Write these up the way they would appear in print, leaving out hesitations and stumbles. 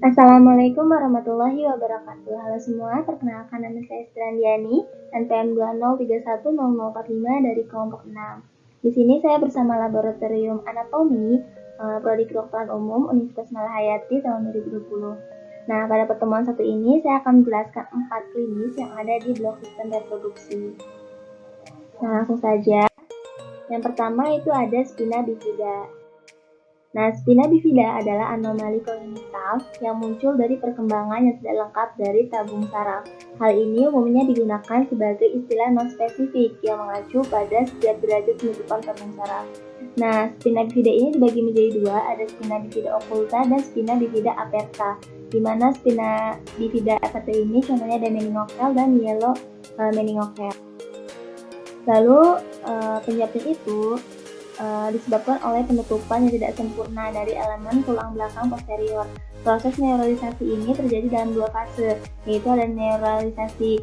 Assalamualaikum warahmatullahi wabarakatuh. Halo semua, perkenalkan nama saya Strandiani, NPM 20310045 dari kelompok 6. Di sini saya bersama Laboratorium Anatomi Prodi Kedokteran Umum Universitas Malahayati tahun 2020. Nah, pada pertemuan satu ini saya akan menjelaskan 4 klinis yang ada di blok sistem reproduksi. Nah, langsung saja. Yang pertama itu ada spina bifida. Nah, spina bifida adalah anomali kongenital yang muncul dari perkembangan yang tidak lengkap dari tabung saraf. Hal ini umumnya digunakan sebagai istilah non-spesifik yang mengacu pada setiap derajat penutupan tabung saraf. Nah, spina bifida ini dibagi menjadi dua, ada spina bifida occulta dan spina bifida aperta. Di mana spina bifida aperta ini contohnya ada meningokel dan meningokel. Lalu penyebabnya itu disebabkan oleh penutupan yang tidak sempurna dari elemen tulang belakang posterior. Proses neuralisasi ini terjadi dalam dua fase, yaitu ada neuralisasi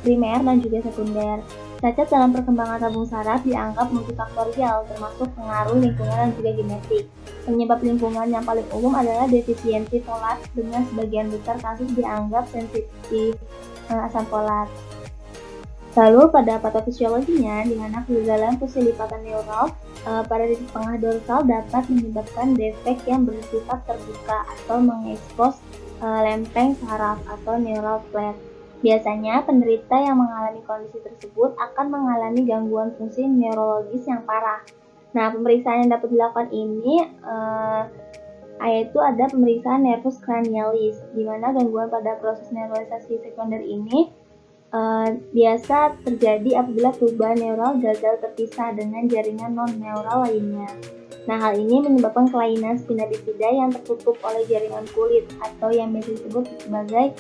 primer dan juga sekunder. Cacat dalam perkembangan tabung saraf dianggap multifaktorial, termasuk pengaruh lingkungan dan juga genetik. Penyebab lingkungan yang paling umum adalah defisiensi folat, dengan sebagian besar kasus dianggap sensitif asam folat. Lalu pada patofisiologinya, di mana kegagalan fungsi lipatan neural pada titik tengah dorsal dapat menyebabkan defek yang bersifat terbuka atau mengekspos lempeng saraf atau neural flat. Biasanya penderita yang mengalami kondisi tersebut akan mengalami gangguan fungsi neurologis yang parah. Nah, pemeriksaan yang dapat dilakukan ini yaitu ada pemeriksaan nervus cranialis, di mana gangguan pada proses neuralisasi sekunder ini biasa terjadi apabila tuba neural gagal terpisah dengan jaringan non-neural lainnya. Nah, hal ini menyebabkan kelainan spina bifida yang tertutup oleh jaringan kulit atau yang biasa disebut sebagai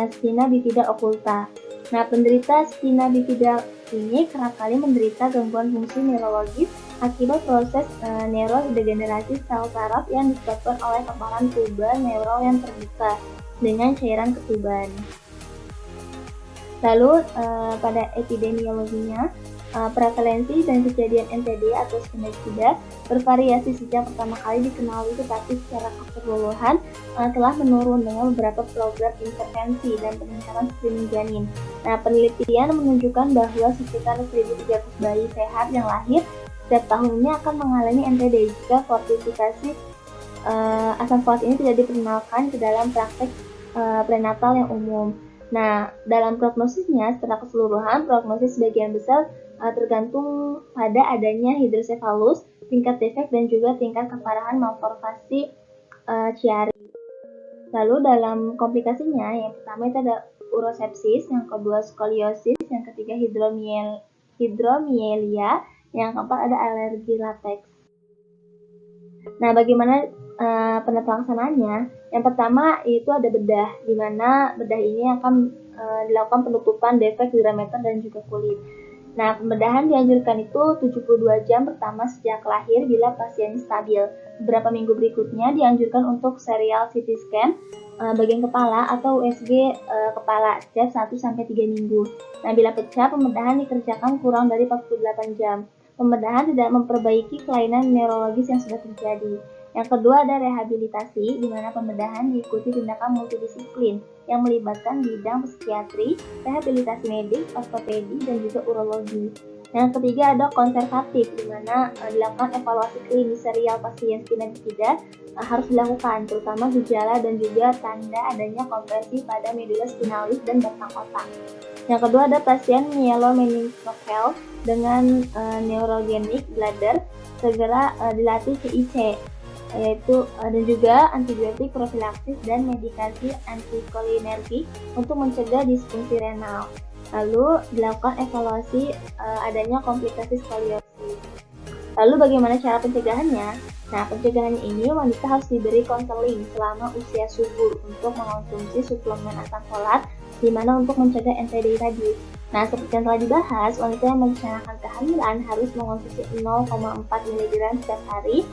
spina bifida occulta. Nah, penderita spina bifida ini kerap kali menderita gangguan fungsi neurologis akibat proses neurodegenerasi sel saraf yang disebabkan oleh kepalan tuba neural yang terbuka dengan cairan ketuban. Lalu pada epidemiologinya, prevalensi dan kejadian NTD atau spina bifida bervariasi sejak pertama kali dikenali, tetapi secara keseluruhan telah menurun dengan beberapa program intervensi dan peningkatan screening janin. Nah, penelitian menunjukkan bahwa sekitar 1.300 bayi sehat yang lahir setiap tahunnya akan mengalami NTD jika fortifikasi asam folat ini tidak diperkenalkan ke dalam praktek prenatal yang umum. Nah, dalam prognosisnya secara keseluruhan, prognosis sebagian besar tergantung pada adanya hidrosefalus, tingkat defek dan juga tingkat keparahan malformasi Chiari. Lalu dalam komplikasinya, yang pertama itu ada urosepsis, yang kedua skoliosis, yang ketiga hidromielia, yang keempat ada alergi latex. Nah, bagaimana penata laksanaannya? Yang pertama itu ada bedah, di mana bedah ini akan dilakukan penutupan defek diameter dan juga kulit. Nah, pembedahan dianjurkan itu 72 jam pertama sejak lahir bila pasien stabil. Beberapa minggu berikutnya dianjurkan untuk serial CT scan bagian kepala atau USG kepala setiap 1-3 minggu. Nah, bila pecah, pembedahan dikerjakan kurang dari 48 jam. Pembedahan tidak memperbaiki kelainan neurologis yang sudah terjadi. Yang kedua ada rehabilitasi, di mana pembedahan diikuti tindakan multidisiplin yang melibatkan bidang psikiatri, rehabilitasi medik, ortopedi, dan juga urologi. Yang ketiga ada konservatif, di mana dilakukan evaluasi klinis serial pasien spina bifida harus dilakukan, terutama gejala dan juga tanda adanya kompresi pada medula spinalis dan batang otak. Yang kedua ada pasien myelomeningocele dengan neurogenic bladder, segera dilatih CIC, yaitu dan juga antibiotik profilaksis dan medikasi antikolinergik untuk mencegah disfungsi renal. Lalu dilakukan evaluasi adanya komplikasi skoliosis. Lalu bagaimana cara pencegahannya? Nah, pencegahannya ini wanita harus diberi konseling selama usia subur untuk mengonsumsi suplemen asam folat, di mana untuk mencegah NTD tadi. Nah, seperti yang telah dibahas, wanita yang merencanakan kehamilan harus mengonsumsi 0,4 mg setiap hari,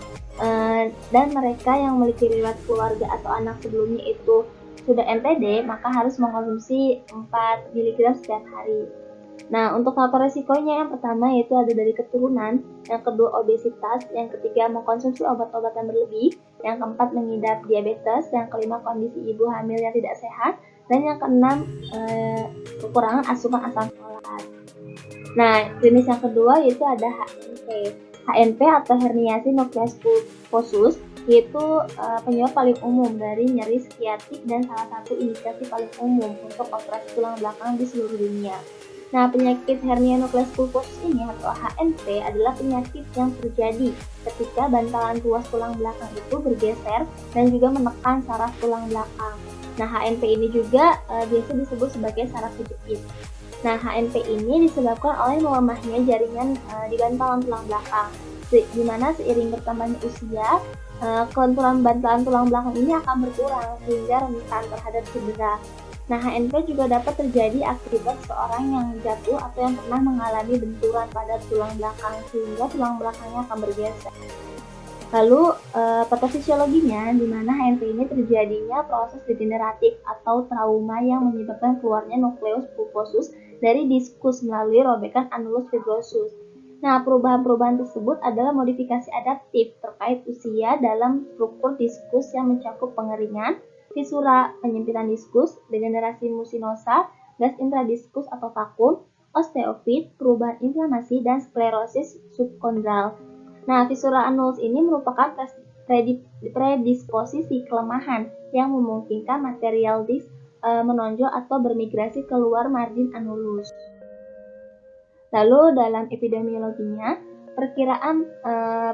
dan mereka yang memiliki riwayat keluarga atau anak sebelumnya itu sudah NTD, maka harus mengonsumsi 4 mg setiap hari. Nah, untuk faktor resikonya yang pertama yaitu ada dari keturunan, yang kedua obesitas, yang ketiga mengkonsumsi obat-obatan berlebih, yang keempat mengidap diabetes, yang kelima kondisi ibu hamil yang tidak sehat, dan yang keenam kekurangan asupan asam folat. Nah, jenis yang kedua yaitu ada HNP. HNP atau herniasi nukleus pulposus yaitu penyebab paling umum dari nyeri skiatik dan salah satu indikasi paling umum untuk operasi tulang belakang di seluruh dunia. Nah, penyakit hernia nukleus pulposus ini atau HNP adalah penyakit yang terjadi ketika bantalan ruas tulang belakang itu bergeser dan juga menekan saraf tulang belakang. Nah, HNP ini juga biasa disebut sebagai saraf kejepit. Nah, HNP ini disebabkan oleh melemahnya jaringan di bantalan tulang belakang, di mana seiring bertambahnya usia, kelenturan bantalan tulang belakang ini akan berkurang sehingga rentan terhadap cedera. Nah, HNP juga dapat terjadi akibat seorang yang jatuh atau yang pernah mengalami benturan pada tulang belakang sehingga tulang belakangnya akan bergeser. Lalu patofisiologinya, di mana HNP ini terjadinya proses degeneratif atau trauma yang menyebabkan keluarnya nukleus pulposus dari diskus melalui robekan annulus fibrosus. Nah, perubahan-perubahan tersebut adalah modifikasi adaptif terkait usia dalam struktur diskus yang mencakup pengeringan, fisura, penyempitan diskus, degenerasi musinosa, gas intradiskus atau vakum, osteofit, perubahan inflamasi, dan sklerosis subkondral. Nah, fisura annulus ini merupakan predisposisi kelemahan yang memungkinkan material disk menonjol atau bermigrasi keluar margin annulus. Lalu dalam epidemiologinya, perkiraan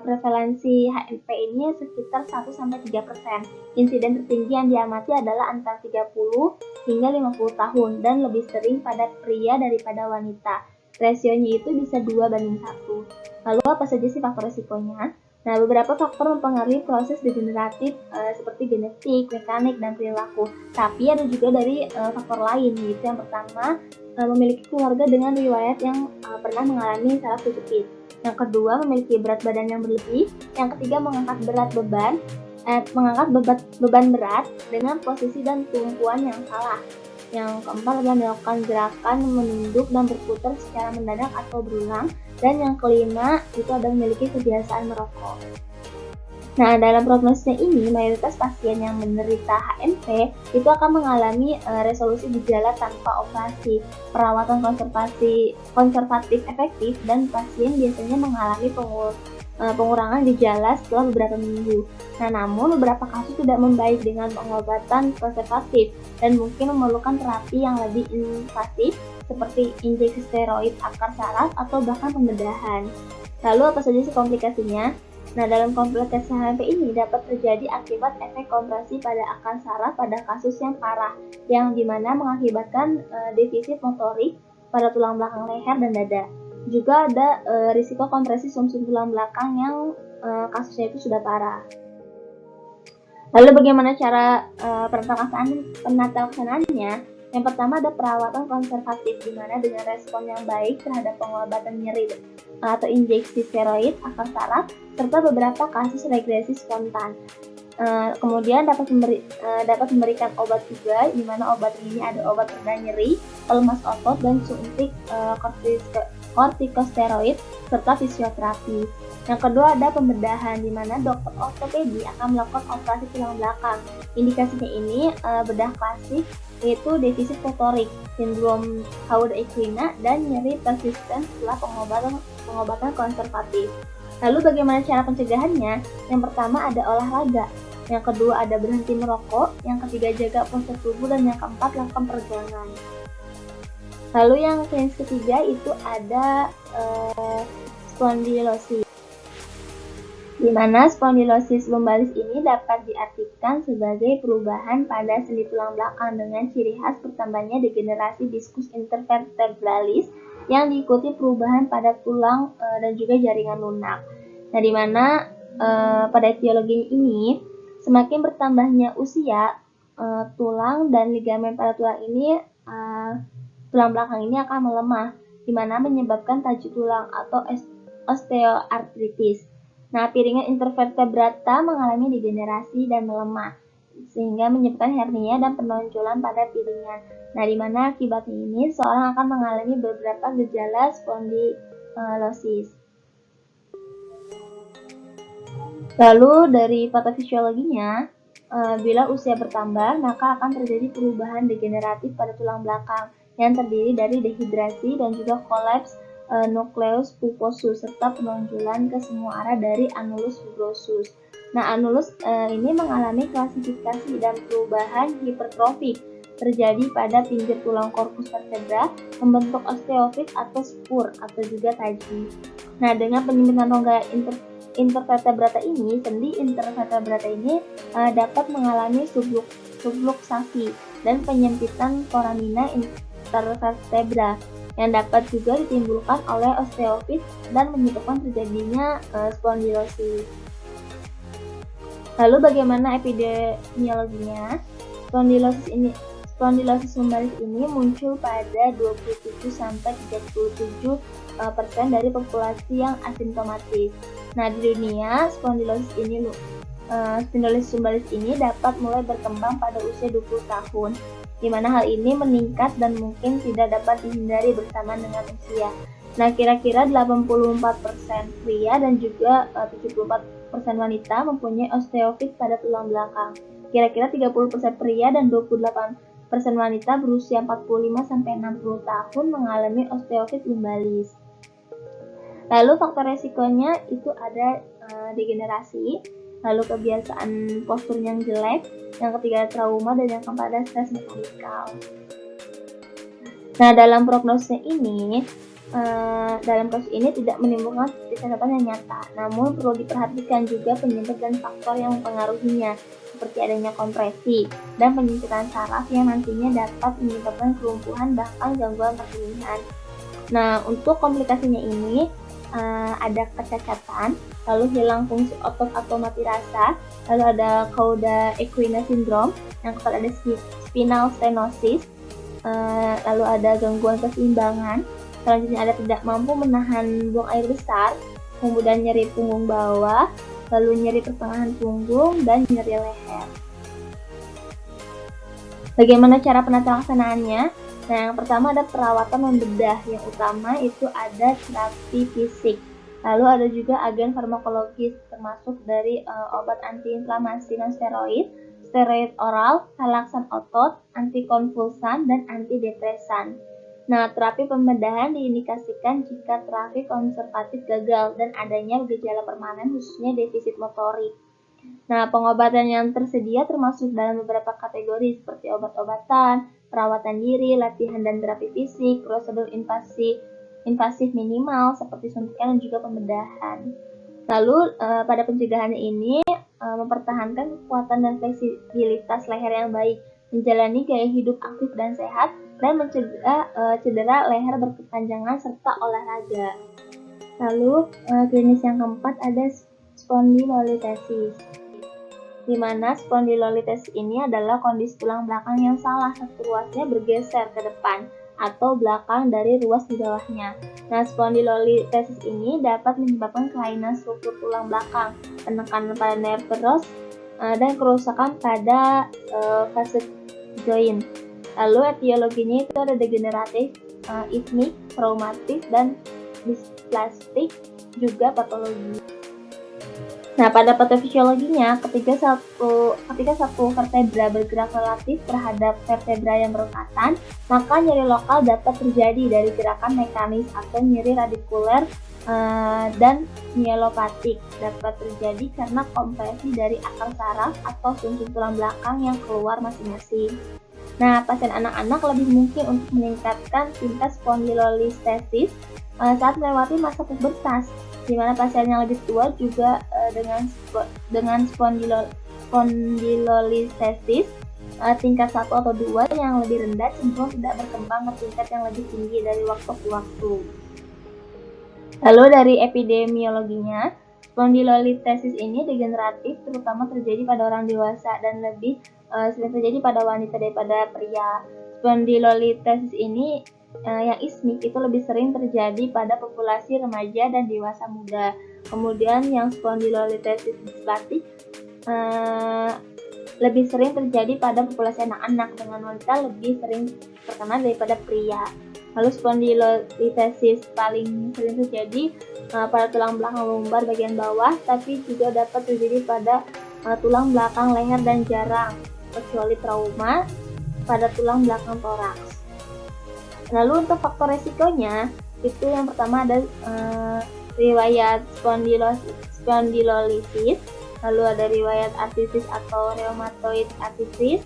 prevalensi HNP ini sekitar 1-3%. Insiden tertinggi yang diamati adalah antara 30 hingga 50 tahun dan lebih sering pada pria daripada wanita. Rasionya itu bisa 2:1. Lalu apa saja sih faktor risikonya? Nah, beberapa faktor mempengaruhi proses degeneratif seperti genetik, mekanik, dan perilaku. Tapi ada juga dari faktor lain, yaitu yang pertama memiliki keluarga dengan riwayat yang pernah mengalami saraf kejepit. Yang kedua, memiliki berat badan yang berlebih. Yang ketiga, mengangkat beban berat dengan posisi dan tumpuan yang salah. Yang keempat adalah melakukan gerakan menunduk dan berputar secara mendadak atau berulang. Dan yang kelima itu adalah memiliki kebiasaan merokok. Nah, dalam prognosisnya ini, mayoritas pasien yang menderita HNP itu akan mengalami resolusi gejala tanpa operasi, perawatan konservatif efektif, dan pasien biasanya mengalami pengurangan gejala setelah beberapa minggu. Nah, namun beberapa kasus tidak membaik dengan pengobatan konservatif dan mungkin memerlukan terapi yang lebih invasif seperti injeksi steroid akar saraf atau bahkan pembedahan. Lalu apa saja sih komplikasinya? Nah, dalam komplikasi HNP ini dapat terjadi akibat efek kompresi pada akar saraf pada kasus yang parah, yang dimana mengakibatkan defisit motorik pada tulang belakang leher dan dada. Juga ada risiko kompresi sumsum tulang belakang yang kasusnya itu sudah parah. Lalu bagaimana cara penata laksanaannya? Yang pertama ada perawatan konservatif, di mana dengan respon yang baik terhadap pengobatan nyeri atau injeksi steroid akar saraf, serta beberapa kasus regresi spontan. Kemudian dapat memberikan obat juga, di mana obat ini ada obat pereda nyeri, pelemas otot, dan suntik kortikosteroid, serta fisioterapi. Yang kedua ada pembedahan, di mana dokter ortopedi akan melakukan operasi tulang belakang. Indikasinya ini bedah klasik, yaitu defisit motorik, sindrom Cauda-Equina, dan nyeri persisten setelah pengobatan konservatif. Lalu bagaimana cara pencegahannya? Yang pertama ada olahraga, yang kedua ada berhenti merokok, yang ketiga jaga postur tubuh, dan yang keempat lakukan peregangan. Lalu yang klinis ketiga itu ada spondylosis, di mana spondylosis lumbalis ini dapat diartikan sebagai perubahan pada sendi tulang belakang dengan ciri khas bertambahnya degenerasi diskus intervertebralis yang diikuti perubahan pada tulang dan juga jaringan lunak. Nah, di mana pada etiologi ini semakin bertambahnya usia, tulang dan ligamen pada tulang ini tulang belakang ini akan melemah, di mana menyebabkan tajuk tulang atau osteoartritis. Nah, piringan intervertebrata mengalami degenerasi dan melemah, sehingga menyebabkan hernia dan penonjolan pada piringan. Nah, di mana akibatnya ini seorang akan mengalami beberapa gejala spondylosis. Lalu dari patofisiologinya, bila usia bertambah, maka akan terjadi perubahan degeneratif pada tulang belakang yang terdiri dari dehidrasi dan juga kolaps nucleus pulposus serta penonjolan ke semua arah dari annulus fibrosus. Nah, annulus ini mengalami klasifikasi dan perubahan hipertrofik terjadi pada pinggir tulang korpus vertebra, membentuk osteofit atau spur atau juga taji. Nah, dengan penyempitan rongga intervertebrata ini, sendi intervertebrata ini dapat mengalami subluxasi dan penyempitan foramina intervertebra yang dapat juga ditimbulkan oleh osteofit dan menyebabkan terjadinya spondylosis. Lalu bagaimana epidemiologinya? Spondylosis lumbalis ini muncul pada 27-37% dari populasi yang asimptomatis. Nah, di dunia spondylosis lumbalis ini dapat mulai berkembang pada usia 20 tahun, di mana hal ini meningkat dan mungkin tidak dapat dihindari bersamaan dengan usia. Nah, kira-kira 84% pria dan juga 74% wanita mempunyai osteofit pada tulang belakang. Kira-kira 30% pria dan 28% wanita berusia 45-60 tahun mengalami osteofit lumbalis. Lalu faktor resikonya itu ada degenerasi, lalu kebiasaan postur yang jelek, yang ketiga trauma, dan yang keempat ada stres mekanikal. Nah, dalam prognosisnya ini, dalam kasus ini tidak menimbulkan kesehatan yang nyata, namun perlu diperhatikan juga penyebab dan faktor yang mempengaruhinya, seperti adanya kompresi dan penyempitan saraf yang nantinya dapat menyebabkan kelumpuhan bahkan gangguan pertumbuhan. Nah, untuk komplikasinya ini ada kecacatan, lalu hilang fungsi otot atau mati rasa, lalu ada cauda equina syndrome, yang keempat ada spinal stenosis, lalu ada gangguan keseimbangan, selanjutnya ada tidak mampu menahan buang air besar, kemudian nyeri punggung bawah, lalu nyeri pertengahan punggung, dan nyeri leher. Bagaimana cara penata laksanaannya? Nah, yang pertama ada perawatan membedah. Yang utama itu ada terapi fisik. Lalu ada juga agen farmakologis, termasuk dari obat antiinflamasi non steroid, steroid oral, relaksan otot, antikonvulsan, dan antidepresan. Nah, terapi pembedahan diindikasikan jika terapi konservatif gagal dan adanya gejala permanen khususnya defisit motorik. Nah, pengobatan yang tersedia termasuk dalam beberapa kategori seperti obat-obatan, perawatan diri, latihan dan terapi fisik, prosedur invasif minimal seperti suntikan dan juga pembedahan. Lalu pada pencegahannya ini mempertahankan kekuatan dan fleksibilitas leher yang baik, menjalani gaya hidup aktif dan sehat, dan mencegah cedera leher berkepanjangan serta olahraga. Lalu klinis yang keempat ada spondylolitesis, di mana spondylolitesis ini adalah kondisi tulang belakang yang salah satu ruasnya bergeser ke depan atau belakang dari ruas di bawahnya. Nah, spondylolitesis ini dapat menyebabkan kelainan struktur tulang belakang, penekanan pada nerve teros, dan kerusakan pada facet joint. Lalu etiologinya itu ada degeneratif, ismik, traumatis, dan displastik, juga patologi. Nah, pada patofisiologinya, ketika satu vertebra bergerak relatif terhadap vertebra yang berdekatan, maka nyeri lokal dapat terjadi dari gerakan mekanis atau nyeri radikuler dan myelopatik dapat terjadi karena kompresi dari akar saraf atau sumsum tulang belakang yang keluar masing-masing. Nah, pasien anak-anak lebih mungkin untuk meningkatkan tingkat spondylolistesis saat melewati masa pubertas, di mana pasien yang lebih tua juga dengan spondylolistesis tingkat 1 atau 2 yang lebih rendah cenderung tidak berkembang ke tingkat yang lebih tinggi dari waktu ke waktu. Lalu dari epidemiologinya, spondylolitesis ini degeneratif terutama terjadi pada orang dewasa dan lebih sering terjadi pada wanita daripada pria. Spondylolitesis ini yang ismik itu lebih sering terjadi pada populasi remaja dan dewasa muda. Kemudian yang spondylolitesis displastik lebih sering terjadi pada populasi anak-anak, dengan wanita lebih sering terkena daripada pria. Lalu spondylolithesis paling sering terjadi pada tulang belakang lumbar bagian bawah, tapi juga dapat terjadi pada tulang belakang leher dan jarang, kecuali trauma, pada tulang belakang toraks. Lalu untuk faktor resikonya, itu yang pertama ada riwayat spondylolisis, lalu ada riwayat artritis atau rheumatoid arthritis,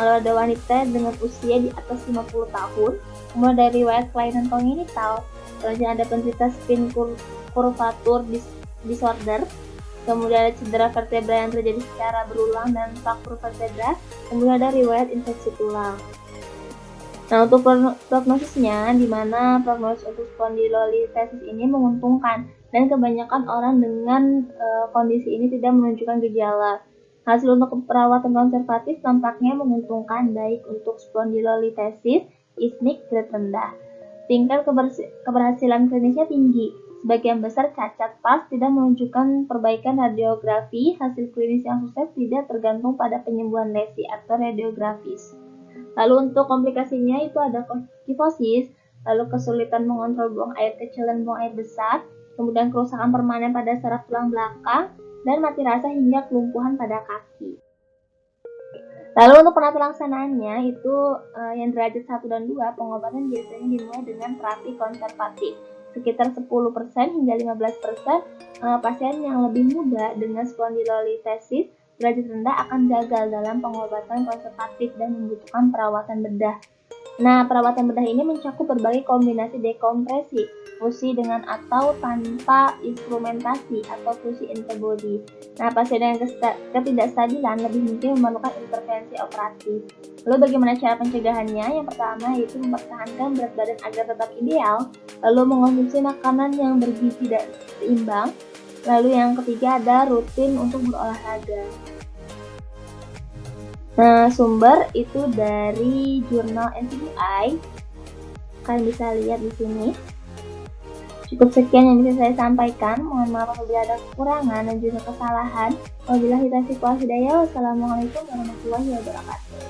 lalu ada wanita dengan usia di atas 50 tahun, kemudian ada riwayat kelainan kongenital, kemudian ada penderita spine curvature disorder, kemudian ada cedera vertebra yang terjadi secara berulang dan fraktur vertebra, kemudian ada riwayat infeksi tulang. Nah, untuk prognosisnya, di mana prognosis untuk spondylolithesis ini menguntungkan dan kebanyakan orang dengan kondisi ini tidak menunjukkan gejala. Hasil untuk perawatan konservatif tampaknya menguntungkan baik untuk spondylolithesis, ismik grade rendah. Tingkat keberhasilan klinisnya tinggi. Sebagian besar cacat pas tidak menunjukkan perbaikan radiografi. Hasil klinis yang sukses tidak tergantung pada penyembuhan lesi atau radiografis. Lalu untuk komplikasinya itu ada kifosis, lalu kesulitan mengontrol buang air kecil dan buang air besar, kemudian kerusakan permanen pada saraf tulang belakang, dan mati rasa hingga kelumpuhan pada kaki. Lalu untuk penata laksanaannya itu yang derajat 1 dan 2, pengobatan biasanya dimulai dengan terapi konservatif. Sekitar 10% hingga 15% pasien yang lebih muda dengan spondylolithesis derajat rendah akan gagal dalam pengobatan konservatif dan membutuhkan perawatan bedah. Nah, perawatan bedah ini mencakup berbagai kombinasi dekompresi, fusi dengan atau tanpa instrumentasi atau fusi interbody. Nah, pasien yang ketidakstabilan lebih mungkin memerlukan intervensi operatif. Lalu bagaimana cara pencegahannya? Yang pertama yaitu mempertahankan berat badan agar tetap ideal, lalu mengonsumsi makanan yang bergizi dan seimbang. Lalu yang ketiga ada rutin untuk berolahraga. Nah, sumber itu dari jurnal NCBI. Kalian bisa lihat di sini. Cukup sekian yang bisa saya sampaikan. Mohon maaf apabila ada kekurangan dan juga kesalahan. Wabillahi taufiq wal hidayah. Wassalamualaikum warahmatullahi wabarakatuh.